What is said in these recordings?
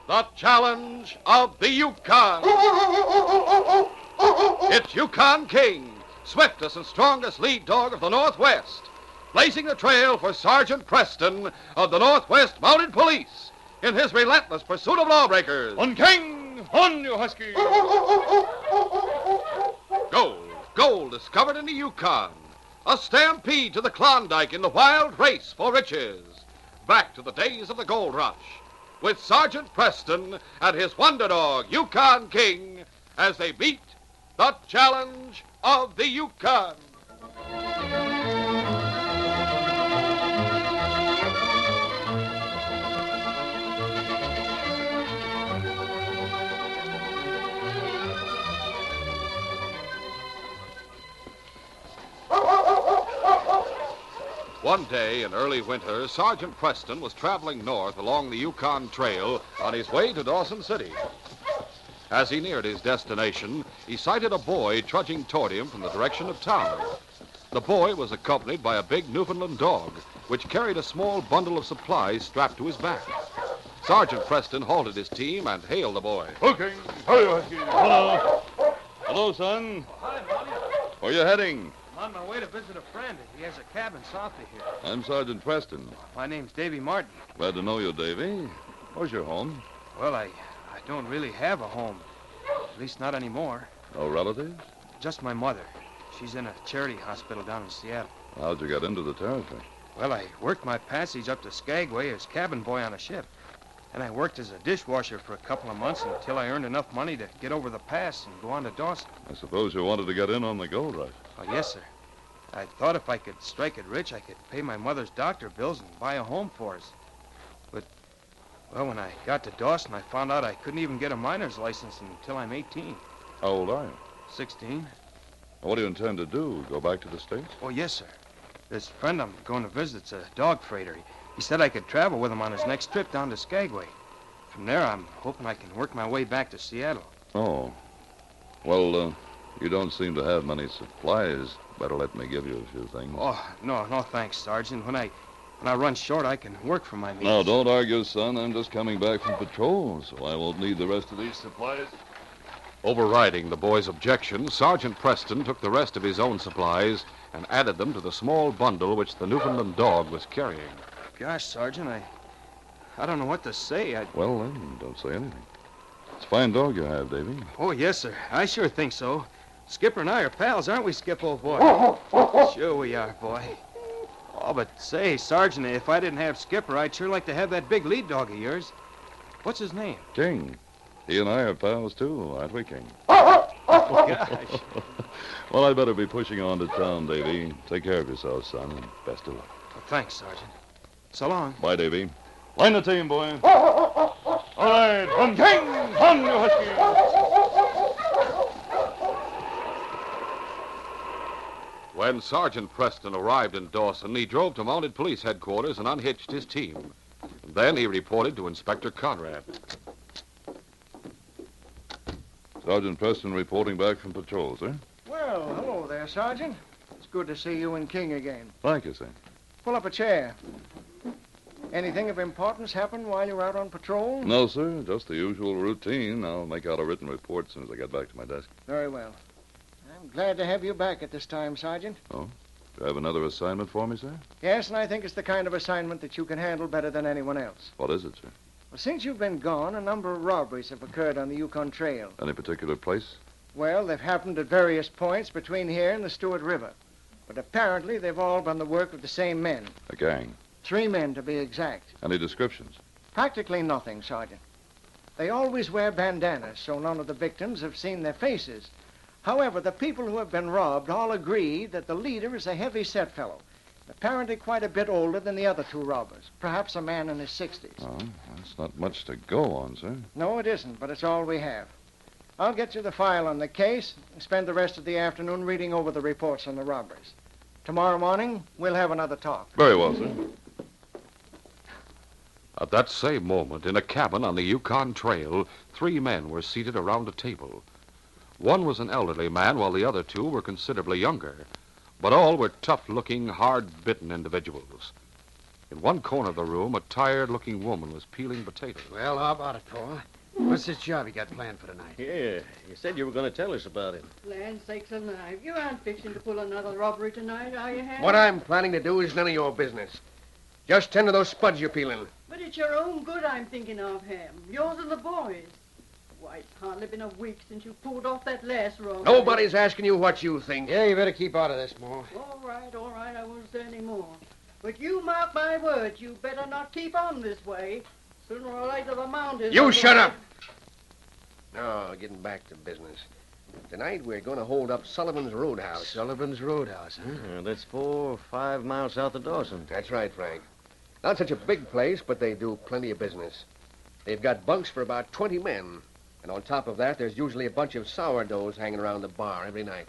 The challenge of the Yukon. It's Yukon King, swiftest and strongest lead dog of the Northwest, blazing the trail for Sergeant Preston of the Northwest Mounted Police in his relentless pursuit of lawbreakers. On King! On, you husky! Gold discovered in the Yukon. A stampede to the Klondike in the wild race for riches. Back to the days of the gold rush, with Sergeant Preston and his wonder dog, Yukon King, as they beat the challenge of the Yukon. One day in early winter, Sergeant Preston was traveling north along the Yukon Trail on his way to Dawson City. As he neared his destination, he sighted a boy trudging toward him from the direction of town. The boy was accompanied by a big Newfoundland dog, which carried a small bundle of supplies strapped to his back. Sergeant Preston halted his team and hailed the boy. Okay. Hello. Hello, son. Hi, Monty. Where you heading? I'm on my way to visit a friend. He has a cabin south of here. I'm Sergeant Preston. My name's Davy Martin. Glad to know you, Davy. Where's your home? Well, I don't really have a home. At least not anymore. No relatives? Just my mother. She's in a charity hospital down in Seattle. How'd you get into the territory? Well, I worked my passage up to Skagway as cabin boy on a ship. And I worked as a dishwasher for a couple of months until I earned enough money to get over the pass and go on to Dawson. I suppose you wanted to get in on the gold rush. Oh, yes, sir. I thought if I could strike it rich, I could pay my mother's doctor bills and buy a home for us. But, well, when I got to Dawson, I found out I couldn't even get a miner's license until I'm 18. How old are you? 16. What do you intend to do? Go back to the States? Oh, yes, sir. This friend I'm going to visit's a dog freighter. He said I could travel with him on his next trip down to Skagway. From there, I'm hoping I can work my way back to Seattle. Oh. Well, you don't seem to have many supplies. Better let me give you a few things. Oh, no, thanks, Sergeant. When I run short, I can work for my means. Now, don't argue, son. I'm just coming back from patrol, so I won't need the rest of these supplies. Overriding the boy's objection, Sergeant Preston took the rest of his own supplies and added them to the small bundle which the Newfoundland dog was carrying. Gosh, Sergeant, I don't know what to say. Well, then, don't say anything. It's a fine dog you have, Davy. Oh, yes, sir. I sure think so. Skipper and I are pals, aren't we, Skip, old boy? Sure we are, boy. Oh, but say, Sergeant, if I didn't have Skipper, I'd sure like to have that big lead dog of yours. What's his name? King. He and I are pals, too, aren't we, King? Oh, gosh. Well, I'd better be pushing on to town, Davy. Take care of yourself, son, and best of luck. Well, thanks, Sergeant. So long. Bye, Davy. Line the team, boy. All right, on King! On, you husky! When Sergeant Preston arrived in Dawson, he drove to Mounted Police headquarters and unhitched his team. Then he reported to Inspector Conrad. Sergeant Preston reporting back from patrol, sir. Well, hello there, Sergeant. It's good to see you and King again. Thank you, sir. Pull up a chair. Anything of importance happen while you were out on patrol? No, sir. Just the usual routine. I'll make out a written report as soon as I get back to my desk. Very well. I'm glad to have you back at this time, Sergeant. Oh? Do you have another assignment for me, sir? Yes, and I think it's the kind of assignment that you can handle better than anyone else. What is it, sir? Well, since you've been gone, a number of robberies have occurred on the Yukon Trail. Any particular place? Well, they've happened at various points between here and the Stewart River. But apparently they've all been the work of the same men. A gang. 3 men, to be exact. Any descriptions? Practically nothing, Sergeant. They always wear bandanas, so none of the victims have seen their faces. However, the people who have been robbed all agree that the leader is a heavy-set fellow, apparently quite a bit older than the other 2 robbers, perhaps a man in his 60s. Oh, that's not much to go on, sir. No, it isn't, but it's all we have. I'll get you the file on the case and spend the rest of the afternoon reading over the reports on the robberies. Tomorrow morning, we'll have another talk. Very well, sir. At that same moment, in a cabin on the Yukon Trail, 3 men were seated around a table. One was an elderly man, while the other 2 were considerably younger. But all were tough-looking, hard-bitten individuals. In one corner of the room, a tired-looking woman was peeling potatoes. Well, how about it, Paul? What's this job you got planned for tonight? Yeah, you said you were going to tell us about it. Land sakes alive. You aren't fixing to pull another robbery tonight, are you, Ham? What I'm planning to do is none of your business. Just tend to those spuds you're peeling. But it's your own good I'm thinking of, Ham. Yours and the boys. Why, it's hardly been a week since you pulled off that last robbery. Nobody's asking you what you think. Yeah, you better keep out of this, Ma. All right, I won't say any more. But you mark my words, you better not keep on this way. Sooner or later, the Mounties... You shut up! No, getting back to business. Tonight, we're going to hold up Sullivan's Roadhouse. Sullivan's Roadhouse, huh? Yeah, that's 4 or 5 miles south of Dawson. That's right, Frank. Not such a big place, but they do plenty of business. They've got bunks for about 20 men. And on top of that, there's usually a bunch of sourdoughs hanging around the bar every night.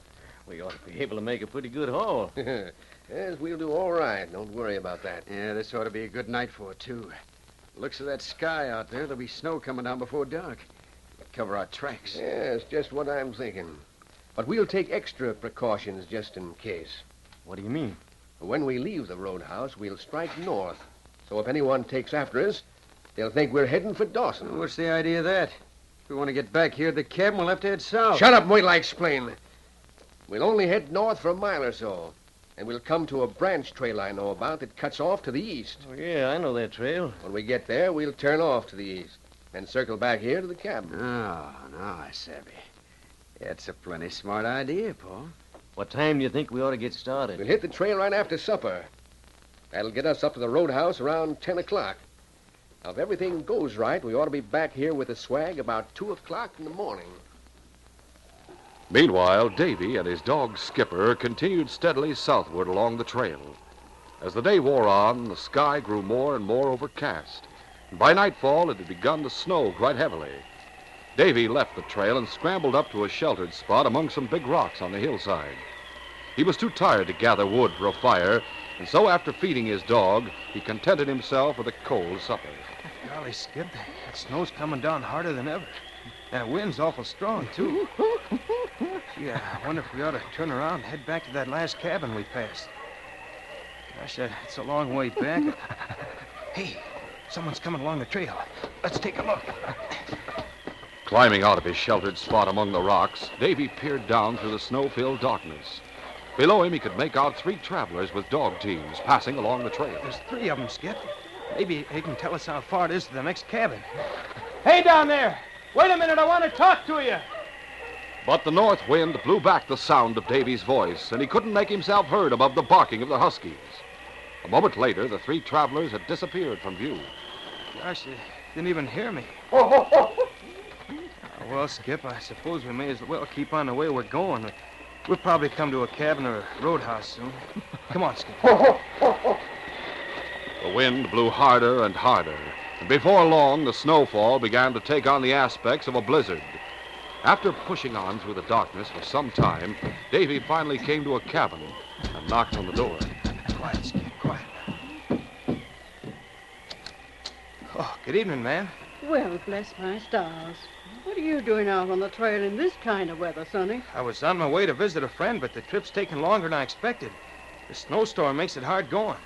We ought to be able to make a pretty good haul. Yes, we'll do all right. Don't worry about that. Yeah, this ought to be a good night for it, too. Looks of that sky out there, there'll be snow coming down before dark. Cover our tracks. Yes, just what I'm thinking. But we'll take extra precautions just in case. What do you mean? When we leave the roadhouse, we'll strike north. So if anyone takes after us, they'll think we're heading for Dawson. What's the idea of that? If we want to get back here to the cabin, we'll have to head south. Shut up, wait till I explain. We'll only head north for a mile or so. And we'll come to a branch trail I know about that cuts off to the east. Oh, yeah, I know that trail. When we get there, we'll turn off to the east. And circle back here to the cabin. Oh, no, I savvy. That's a plenty smart idea, Paul. What time do you think we ought to get started? We'll hit the trail right after supper. That'll get us up to the roadhouse around 10 o'clock. Now, if everything goes right, we ought to be back here with the swag about 2 o'clock in the morning. Meanwhile, Davy and his dog Skipper continued steadily southward along the trail. As the day wore on, the sky grew more and more overcast. And by nightfall, it had begun to snow quite heavily. Davy left the trail and scrambled up to a sheltered spot among some big rocks on the hillside. He was too tired to gather wood for a fire, and so after feeding his dog, he contented himself with a cold supper. Golly, Skip, that snow's coming down harder than ever. That wind's awful strong, too. Gee, I wonder if we ought to turn around and head back to that last cabin we passed. Gosh, it's a long way back. Hey, someone's coming along the trail. Let's take a look. Climbing out of his sheltered spot among the rocks, Davy peered down through the snow-filled darkness. Below him, he could make out 3 travelers with dog teams passing along the trail. There's 3 of them, Skip. Maybe they can tell us how far it is to the next cabin. Hey, down there! Wait a minute, I want to talk to you. But the north wind blew back the sound of Davy's voice, and he couldn't make himself heard above the barking of the huskies. A moment later, the 3 travelers had disappeared from view. Gosh, they didn't even hear me. Well, Skip, I suppose we may as well keep on the way we're going. We'll probably come to a cabin or a roadhouse soon. Come on, Skip. The wind blew harder and harder, and before long, the snowfall began to take on the aspects of a blizzard. After pushing on through the darkness for some time, Davy finally came to a cabin and knocked on the door. Quiet, Skip, quiet. Oh, good evening, ma'am. Well, bless my stars. What are you doing out on the trail in this kind of weather, Sonny? I was on my way to visit a friend, but the trip's taking longer than I expected. The snowstorm makes it hard going.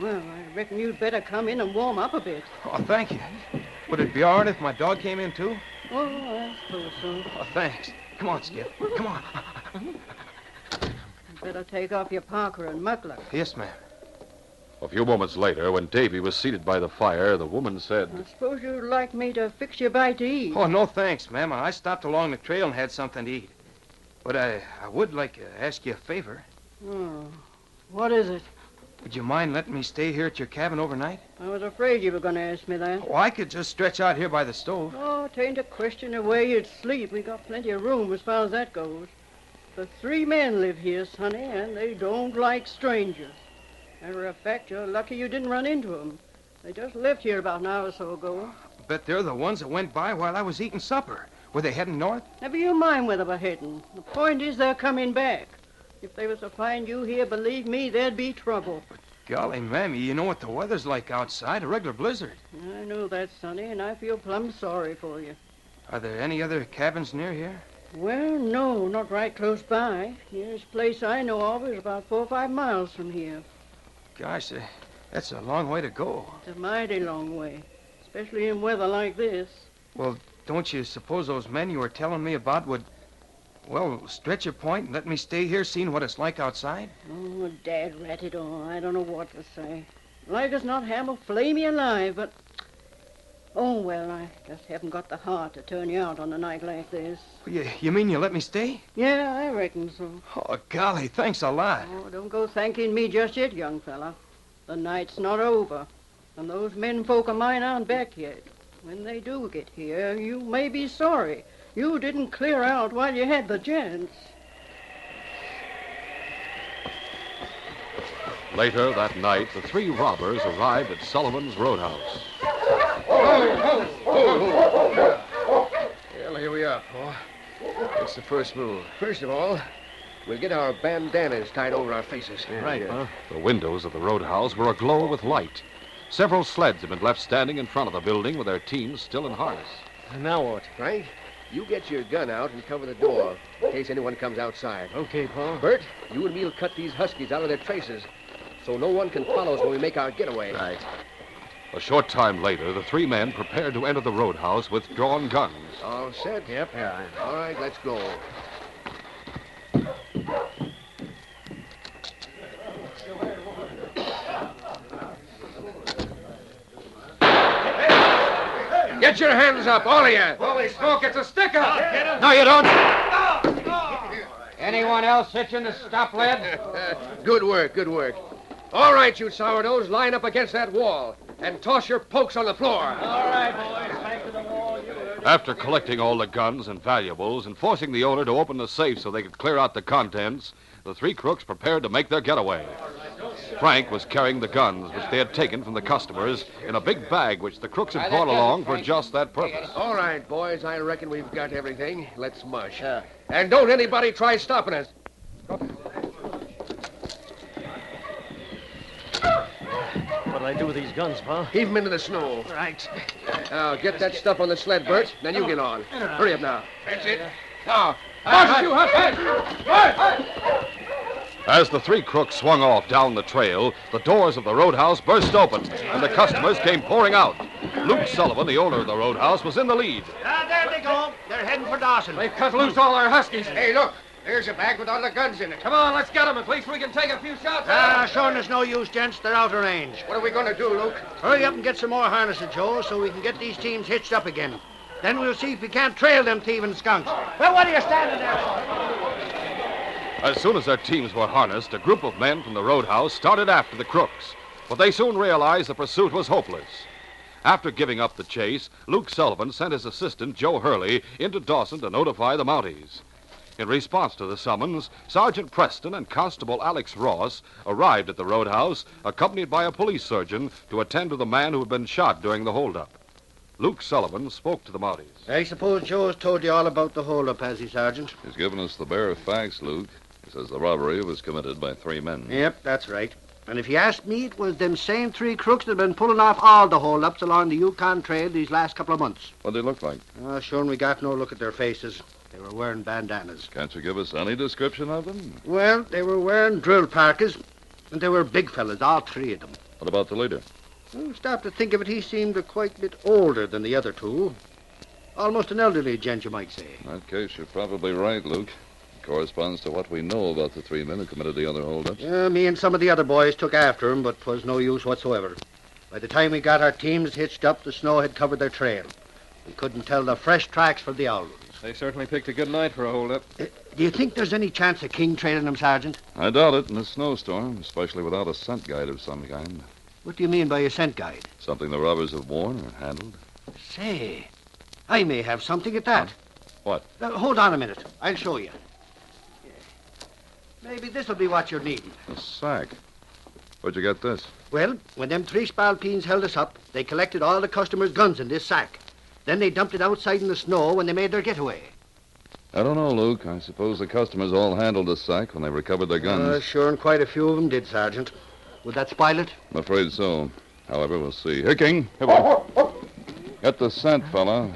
Well, I reckon you'd better come in and warm up a bit. Oh, thank you. Would it be all right if my dog came in, too? Oh, I suppose so. Oh, thanks. Come on, Skip. Come on. Better take off your parka and muffler. Yes, ma'am. A few moments later, when Davy was seated by the fire, the woman said, I suppose you'd like me to fix you a bite to eat. Oh, no thanks, ma'am. I stopped along the trail and had something to eat. But I would like to ask you a favor. Oh, what is it? Would you mind letting me stay here at your cabin overnight? I was afraid you were going to ask me that. Oh, I could just stretch out here by the stove. Oh, it ain't a question of where you'd sleep. We got plenty of room as far as that goes. The 3 men live here, Sonny, and they don't like strangers. Matter of fact, you're lucky you didn't run into them. They just left here about an hour or so ago. Bet they're the ones that went by while I was eating supper. Were they heading north? Never you mind where they were heading. The point is they're coming back. If they was to find you here, believe me, there'd be trouble. Golly, ma'am, you know what the weather's like outside, a regular blizzard. I know that, Sonny, and I feel plumb sorry for you. Are there any other cabins near here? Well, no, not right close by. Nearest place I know of is about 4 or 5 miles from here. Gosh, That's a long way to go. It's a mighty long way, especially in weather like this. Well, don't you suppose those men you were telling me about would, well, stretch a point and let me stay here seeing what it's like outside? Oh, Dad rat it all. I don't know what to say. Like as not, Ham will flay me alive, but... Oh, well, I just haven't got the heart to turn you out on a night like this. You mean you let me stay? Yeah, I reckon so. Oh, golly, thanks a lot. Oh, don't go thanking me just yet, young fella. The night's not over, and those men folk of mine aren't back yet. When they do get here, you may be sorry you didn't clear out while you had the chance. Later that night, the three robbers arrived at Sullivan's Roadhouse. Well, here we are, Paul. What's the first move? First of all, we'll get our bandanas tied over our faces. Right, huh? The windows of the roadhouse were aglow with light. Several sleds had been left standing in front of the building with their teams still in harness. Now what? Frank, you get your gun out and cover the door in case anyone comes outside. Okay, Pa. Bert, you and me will cut these huskies out of their traces so no one can follow us when we make our getaway. Right. A short time later, the three men prepared to enter the roadhouse with drawn guns. All set? Yep. Yeah. All right, let's go. Get your hands up, all of you. Holy smoke, it's a stick-up! No, you don't. Anyone else hitching the stop lead? Good work, good work. All right, you sourdoughs, line up against that wall and toss your pokes on the floor. All right, boys, back to the wall. After collecting all the guns and valuables and forcing the owner to open the safe so they could clear out the contents, the three crooks prepared to make their getaway. Frank was carrying the guns which they had taken from the customers in a big bag which the crooks had brought along for just that purpose. All right, boys, I reckon we've got everything. Let's mush. And don't anybody try stopping us. What'll I do with these guns, Pa? Heave them into the snow. Right. Now, get that stuff on the sled, Bert. Then you get on. Hurry up now. That's it. Now, push you, As the three crooks swung off down the trail, the doors of the roadhouse burst open, and the customers came pouring out. Luke Sullivan, the owner of the roadhouse, was in the lead. There they go. They're heading for Dawson. They've cut loose all our huskies. Hey, look. There's a bag with all the guns in it. Come on, let's get them. At least we can take a few shots. Sure, there's no use, gents. They're out of range. What are we going to do, Luke? Hurry up and get some more harnesses, Joe, so we can get these teams hitched up again. Then we'll see if we can't trail them thieving skunks. Well, what are you standing there for? As soon as their teams were harnessed, a group of men from the roadhouse started after the crooks. But they soon realized the pursuit was hopeless. After giving up the chase, Luke Sullivan sent his assistant, Joe Hurley, into Dawson to notify the Mounties. In response to the summons, Sergeant Preston and Constable Alex Ross arrived at the roadhouse, accompanied by a police surgeon to attend to the man who had been shot during the holdup. Luke Sullivan spoke to the Mounties. I suppose Joe's told you all about the holdup, has he, Sergeant? He's given us the bare facts, Luke. He says the robbery was committed by 3 men. Yep, that's right. And if you ask me, it was them same 3 crooks that have been pulling off all the holdups along the Yukon Trail these last couple of months. What did they look like? Sure, and we got no look at their faces. They were wearing bandanas. Can't you give us any description of them? Well, they were wearing drill parkas, and they were big fellas, all 3 of them. What about the leader? Well, stop to think of it, he seemed quite a bit older than the other 2. Almost an elderly gent, you might say. In that case, you're probably right, Luke. It corresponds to what we know about the 3 men who committed the other holdups. Me and some of the other boys took after him, but 'twas no use whatsoever. By the time we got our teams hitched up, the snow had covered their trail. We couldn't tell the fresh tracks from the old ones. They certainly picked a good night for a holdup. Do you think there's any chance of King trailing them, Sergeant? I doubt it in a snowstorm, especially without a scent guide of some kind. What do you mean by a scent guide? Something the robbers have worn or handled. Say, I may have something at that. What? Hold on a minute. I'll show you. Maybe this'll be what you're needing. A sack. Where'd you get this? Well, when them 3 spalpeens held us up, they collected all the customers' guns in this sack. Then they dumped it outside in the snow when they made their getaway. I don't know, Luke. I suppose the customers all handled the sack when they recovered their guns. Sure, and quite a few of them did, Sergeant. Would that spoil it? I'm afraid so. However, we'll see. Here, King. Here, boy. Get the scent, fella.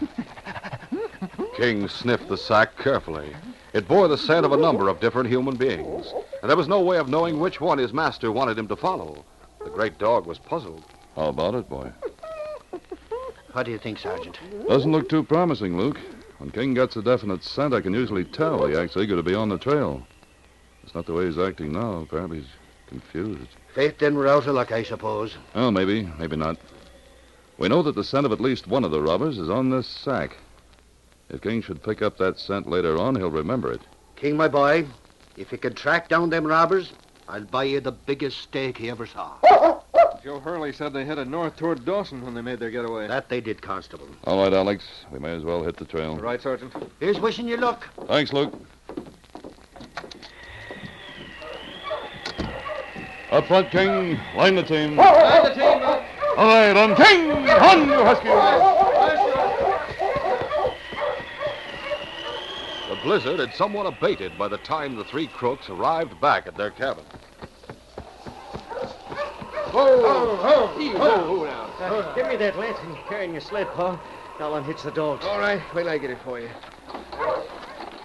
King sniffed the sack carefully. It bore the scent of a number of different human beings, and there was no way of knowing which one his master wanted him to follow. The great dog was puzzled. How about it, boy? What do you think, Sergeant? Doesn't look too promising, Luke. When King gets a definite scent, I can usually tell he acts eager to be on the trail. It's not the way he's acting now. Apparently he's confused. Faith didn't rout her luck, I suppose. Oh, maybe not. We know that the scent of at least one of the robbers is on this sack. If King should pick up that scent later on, he'll remember it. King, my boy, if you can track down them robbers, I'll buy you the biggest steak he ever saw. Joe Hurley said they headed north toward Dawson when they made their getaway. That they did, Constable. All right, Alex. We may as well hit the trail. Right, Sergeant. Here's wishing you luck. Thanks, Luke. Up front, King. Line the team. Line the team, All right, on King! On, you Huskies! The blizzard had somewhat abated by the time the three crooks arrived back at their cabin. Give me that lance and carrying your sled, Pa. I'll unhitch the dogs. All right, wait till I get it for you.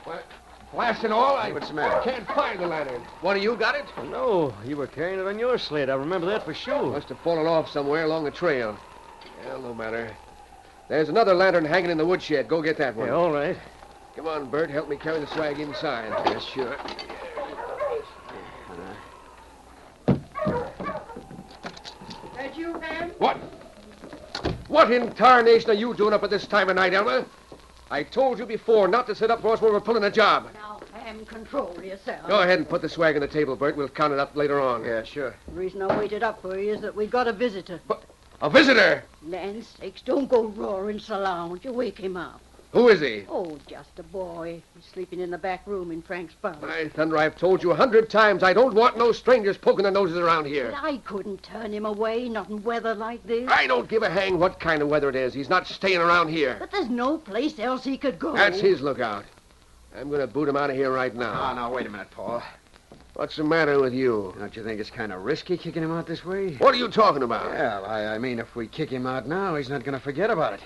What? Flash and all, What's the matter? can't find the lantern. One of you got it? No, you were carrying it on your sled. I remember that for sure. Must have fallen off somewhere along the trail. Well, no matter. There's another lantern hanging in the woodshed. Go get that one. Yeah, all right. Come on, Bert. Help me carry the swag inside. Yes, sure. That you, Ham? What? What in tarnation are you doing up at this time of night, Elmer? I told you before not to sit up for us when we're pulling a job. Now, Ham, control yourself. Go ahead and put the swag on the table, Bert. We'll count it up later on. Yeah, sure. The reason I waited up for you is that we got a visitor. A visitor? Land sakes, don't go roaring so loud. You wake him up. Who is he? Oh, just a boy. He's sleeping in the back room in Frank's barn. My thunder, I've told you 100 times I don't want no strangers poking their noses around here. But I couldn't turn him away, not in weather like this. I don't give a hang what kind of weather it is. He's not staying around here. But there's no place else he could go. That's his lookout. I'm going to boot him out of here right now. Oh, now, wait a minute, Paul. What's the matter with you? Don't you think it's kind of risky kicking him out this way? What are you talking about? Well, I mean, if we kick him out now, he's not going to forget about it.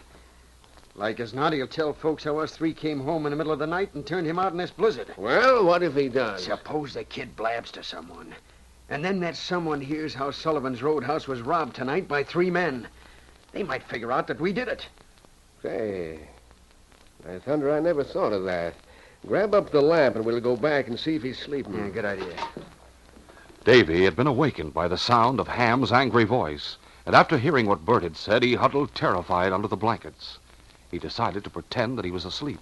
Like as not, he'll tell folks how us three came home in the middle of the night and turned him out in this blizzard. Well, what if he does? Suppose the kid blabs to someone. And then that someone hears how Sullivan's roadhouse was robbed tonight by 3 men. They might figure out that we did it. Say, my thunder, I never thought of that. Grab up the lamp and we'll go back and see if he's sleeping. Yeah, good idea. Davy had been awakened by the sound of Ham's angry voice, and after hearing what Bert had said, he huddled terrified under the blankets. He decided to pretend that he was asleep.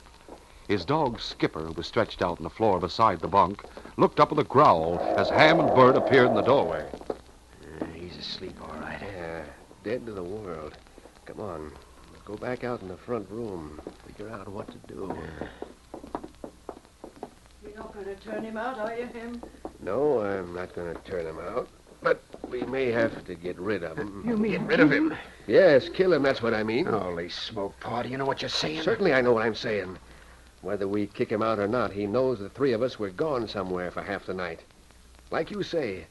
His dog, Skipper, who was stretched out on the floor beside the bunk, looked up with a growl as Ham and Bert appeared in the doorway. He's asleep, all right. Yeah, dead to the world. Come on, let's go back out in the front room. Figure out what to do. You're not going to turn him out, are you, Ham? No, I'm not going to turn him out. But we may have to get rid of him. You mean Get rid of him. Yes, kill him, that's what I mean. Holy smoke, Pa, do you know what you're saying? Certainly I know what I'm saying. Whether we kick him out or not, he knows the 3 of us were gone somewhere for half the night. Like you say,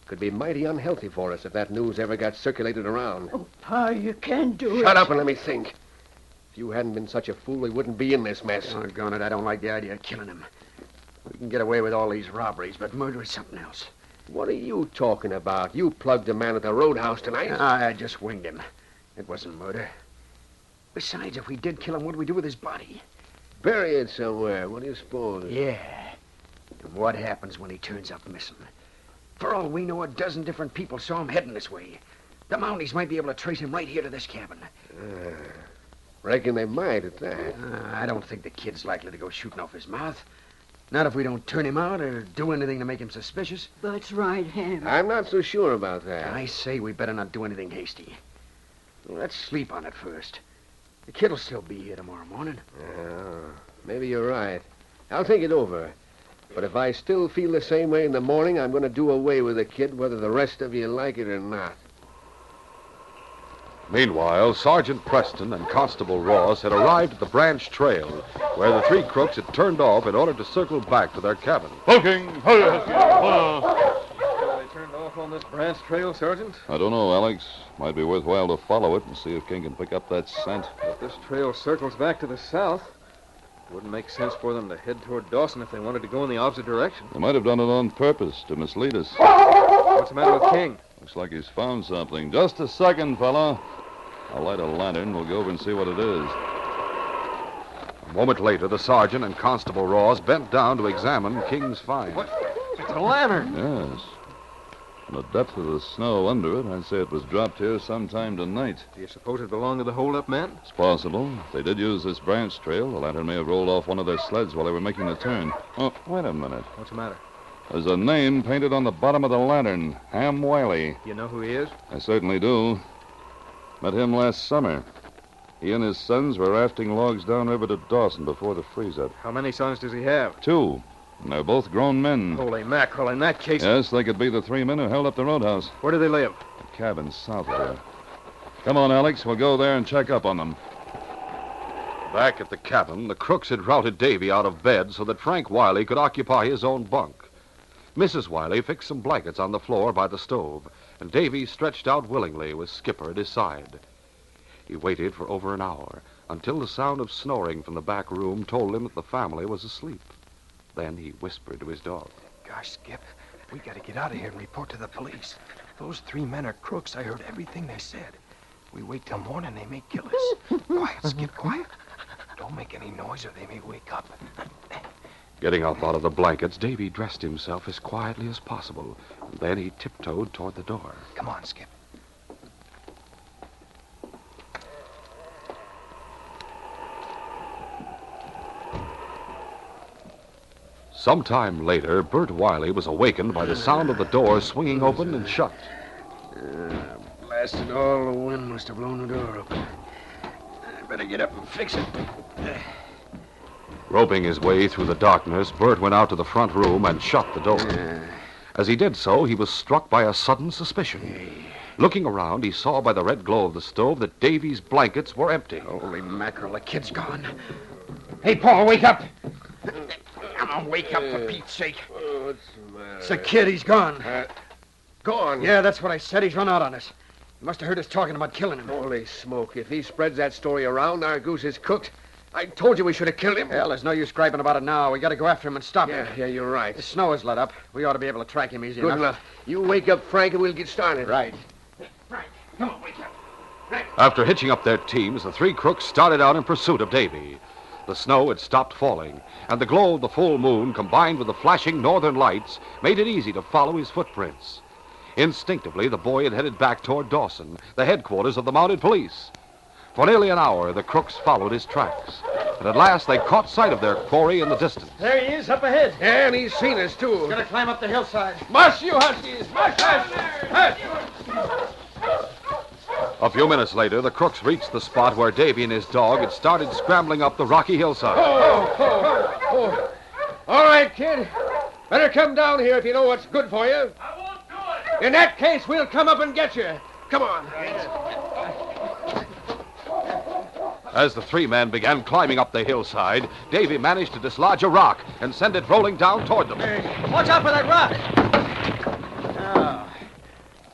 could be mighty unhealthy for us if that news ever got circulated around. Oh, Pa, you can't do it. Shut up and let me think. If you hadn't been such a fool, we wouldn't be in this mess. Doggone it, I don't like the idea of killing him. We can get away with all these robberies, but murder is something else. What are you talking about? You plugged a man at the roadhouse tonight. I just winged him. It wasn't murder. Besides, if we did kill him, what do we do with his body? Bury it somewhere. What do you suppose? Yeah. And what happens when he turns up missing? For all we know, a dozen different people saw him heading this way. The Mounties might be able to trace him right here to this cabin. Reckon they might at that. I don't think the kid's likely to go shooting off his mouth. Not if we don't turn him out or do anything to make him suspicious. That's right, Ham. I'm not so sure about that. I say we better not do anything hasty. Let's sleep on it first. The kid'll still be here tomorrow morning. Maybe you're right. I'll think it over. But if I still feel the same way in the morning, I'm going to do away with the kid, whether the rest of you like it or not. Meanwhile, Sergeant Preston and Constable Ross had arrived at the branch trail, where the 3 crooks had turned off in order to circle back to their cabin. Poking! Hurry, Husky! They turned off on this branch trail, Sergeant? I don't know, Alex. Might be worthwhile to follow it and see if King can pick up that scent. If this trail circles back to the south, it wouldn't make sense for them to head toward Dawson if they wanted to go in the opposite direction. They might have done it on purpose to mislead us. What's the matter with King? Looks like he's found something. Just a second, fella. I'll light a lantern. We'll go over and see what it is. A moment later, the sergeant and Constable Ross bent down to examine King's find. What? It's a lantern. Yes. From the depth of the snow under it, I'd say it was dropped here sometime tonight. Do you suppose it belonged to the hold-up men? It's possible. If they did use this branch trail, the lantern may have rolled off one of their sleds while they were making the turn. Oh, wait a minute. What's the matter? There's a name painted on the bottom of the lantern. Ham Wiley. You know who he is? I certainly do. Met him last summer. He and his sons were rafting logs downriver to Dawson before the freeze-up. How many sons does he have? 2. And they're both grown men. Holy mackerel, in that case... Yes, they could be the 3 men who held up the roadhouse. Where do they live? A cabin south of there. Come on, Alex. We'll go there and check up on them. Back at the cabin, the crooks had routed Davy out of bed so that Frank Wiley could occupy his own bunk. Mrs. Wiley fixed some blankets on the floor by the stove, and Davy stretched out willingly with Skipper at his side. He waited for over an hour, until the sound of snoring from the back room told him that the family was asleep. Then he whispered to his dog. Gosh, Skip, we gotta get out of here and report to the police. Those 3 men are crooks. I heard everything they said. We wait till morning, they may kill us. Quiet, Skip, quiet. Don't make any noise or they may wake up. Getting up out of the blankets, Davy dressed himself as quietly as possible. Then he tiptoed toward the door. Come on, Skip. Sometime later, Bert Wiley was awakened by the sound of the door swinging open and shut. Blasted all the wind must have blown the door open. I better get up and fix it. Groping his way through the darkness, Bert went out to the front room and shut the door. As he did so, he was struck by a sudden suspicion. Looking around, he saw by the red glow of the stove that Davy's blankets were empty. Holy mackerel, the kid's gone. Hey, Paul, wake up. Come on, wake up for Pete's sake. What's the matter? It's the kid, he's gone. Gone? Yeah, that's what I said. He's run out on us. He must have heard us talking about killing him. Holy smoke. If he spreads that story around, our goose is cooked. I told you we should have killed him. Hell, there's no use griping about it now. We got to go after him and stop him. Yeah, you're right. The snow has let up. We ought to be able to track him easy Good enough. enough. You wake up Frank and we'll get started. Right. Frank, come on, wake up. After hitching up their teams, the 3 crooks started out in pursuit of Davy. The snow had stopped falling, and the glow of the full moon, combined with the flashing northern lights, made it easy to follow his footprints. Instinctively, the boy had headed back toward Dawson, the headquarters of the mounted police. For nearly an hour, the crooks followed his tracks, and at last they caught sight of their quarry in the distance. There he is, up ahead. And he's seen us, too. Gonna climb up the hillside. Mush, you huskies! Mush, hush! A few minutes later, the crooks reached the spot where Davy and his dog had started scrambling up the rocky hillside. Oh. All right, kid. Better come down here if you know what's good for you. I won't do it. In that case, we'll come up and get you. Come on. As the 3 men began climbing up the hillside, Davy managed to dislodge a rock and send it rolling down toward them. Watch out for that rock. Oh.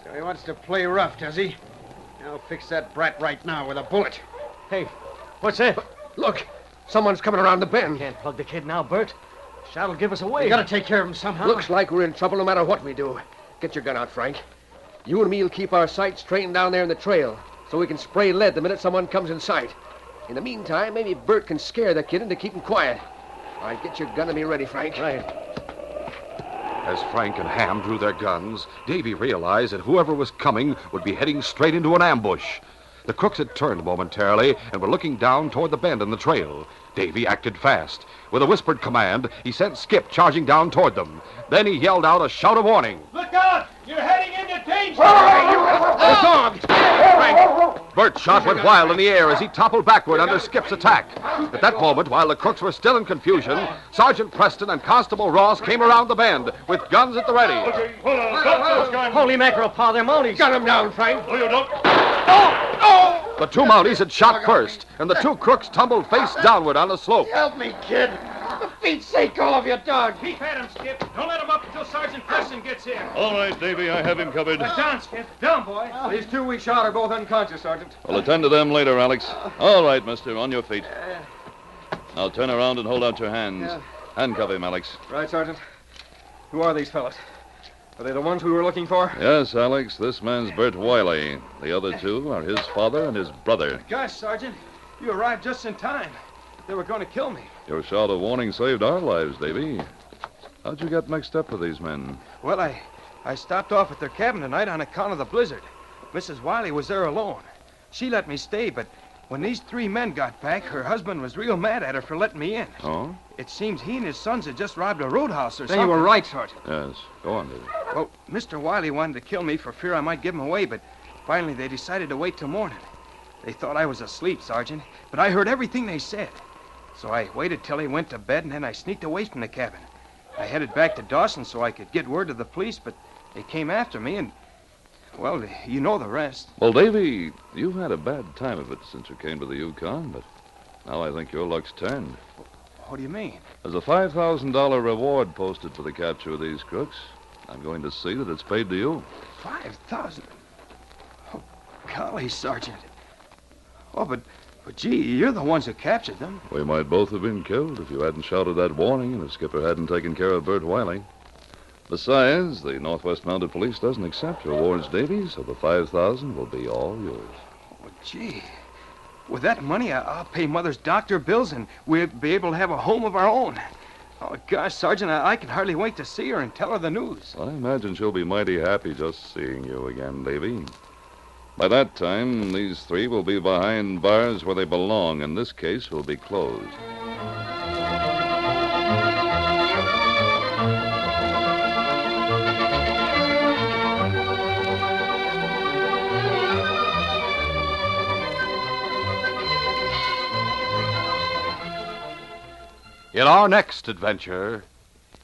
So he wants to play rough, does he? I'll fix that brat right now with a bullet. Hey, what's that? Look, someone's coming around the bend. Can't plug the kid now, Bert. Shot'll give us away. We gotta take care of him somehow. Looks like we're in trouble no matter what we do. Get your gun out, Frank. You and me'll keep our sights trained down there in the trail, so we can spray lead the minute someone comes in sight. In the meantime, maybe Bert can scare the kid into keeping quiet. All right, get your gun and be ready, Frank. Right. As Frank and Ham drew their guns, Davy realized that whoever was coming would be heading straight into an ambush. The crooks had turned momentarily and were looking down toward the bend in the trail. Davy acted fast. With a whispered command, he sent Skip charging down toward them. Then he yelled out a shout of warning. Look out! You're heading into danger! Dog! Frank! Bert's shot went wild in the air as he toppled backward under Skip's attack. At that moment, while the crooks were still in confusion, Sergeant Preston and Constable Ross came around the bend with guns at the ready. Holy mackerel, Pa, they're Mounties. Gun him down, Frank. The 2 Mounties had shot first, and the 2 crooks tumbled face downward on the slope. Help me, kid. For Pete's sake, all of you, dog. Keep at him, Skip. Don't let him up until Sergeant Preston gets here. All right, Davy, I have him covered. Down, Skip. Down, boy. These 2 we shot are both unconscious, Sergeant. I'll attend to them later, Alex. All right, mister, on your feet. Now turn around and hold out your hands. Handcuff him, Alex. Right, Sergeant. Who are these fellas? Are they the ones we were looking for? Yes, Alex, this man's Bert Wiley. The other two are his father and his brother. Gosh, Sergeant, you arrived just in time. They were going to kill me. Your shout of warning saved our lives, Davy. How'd you get mixed up with these men? Well, I stopped off at their cabin tonight on account of the blizzard. Mrs. Wiley was there alone. She let me stay, but when these three men got back, her husband was real mad at her for letting me in. Oh? It seems he and his sons had just robbed a roadhouse or Then something. you were right, Sergeant. Yes. Go on, Davy. Well, Mr. Wiley wanted to kill me for fear I might give him away, but finally they decided to wait till morning. They thought I was asleep, Sergeant, but I heard everything they said. So I waited till he went to bed, and then I sneaked away from the cabin. I headed back to Dawson so I could get word to the police, but they came after me, and, well, you know the rest. Well, Davy, you've had a bad time of it since you came to the Yukon, but now I think your luck's turned. What do you mean? There's a $5,000 reward posted for the capture of these crooks. I'm going to see that it's paid to you. 5,000? Oh, golly, Sergeant. Oh, but gee, you're the ones who captured them. We might both have been killed if you hadn't shouted that warning and the skipper hadn't taken care of Bert Wiley. Besides, the Northwest Mounted Police doesn't accept rewards, Davy, so the $5,000 will be all yours. Oh, gee. With that money, I'll pay Mother's doctor bills, and we'll be able to have a home of our own. Oh, gosh, Sergeant, I can hardly wait to see her and tell her the news. I imagine she'll be mighty happy just seeing you again, Davy. By that time, these three will be behind bars where they belong, and this case will be closed. In our next adventure,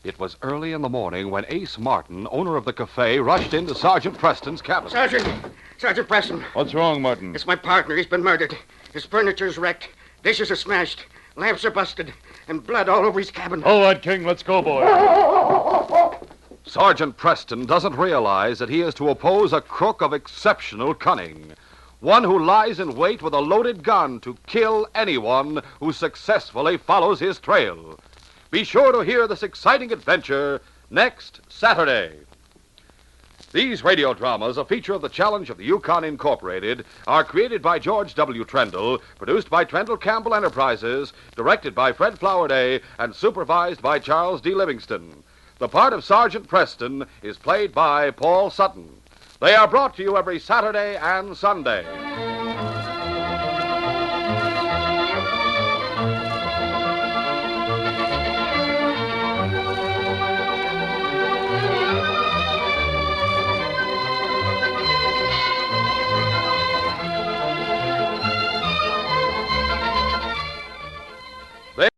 it was early in the morning when Ace Martin, owner of the cafe, rushed into Sergeant Preston's cabin. Sergeant Preston. What's wrong, Martin? It's my partner. He's been murdered. His furniture's wrecked. Dishes are smashed. Lamps are busted. And blood all over his cabin. All right, King. Let's go, boy. Sergeant Preston doesn't realize that he is to oppose a crook of exceptional cunning. One who lies in wait with a loaded gun to kill anyone who successfully follows his trail. Be sure to hear this exciting adventure next Saturday. These radio dramas, a feature of the Challenge of the Yukon Incorporated, are created by George W. Trendle, produced by Trendle Campbell Enterprises, directed by Fred Flowerday, and supervised by Charles D. Livingston. The part of Sergeant Preston is played by Paul Sutton. They are brought to you every Saturday and Sunday.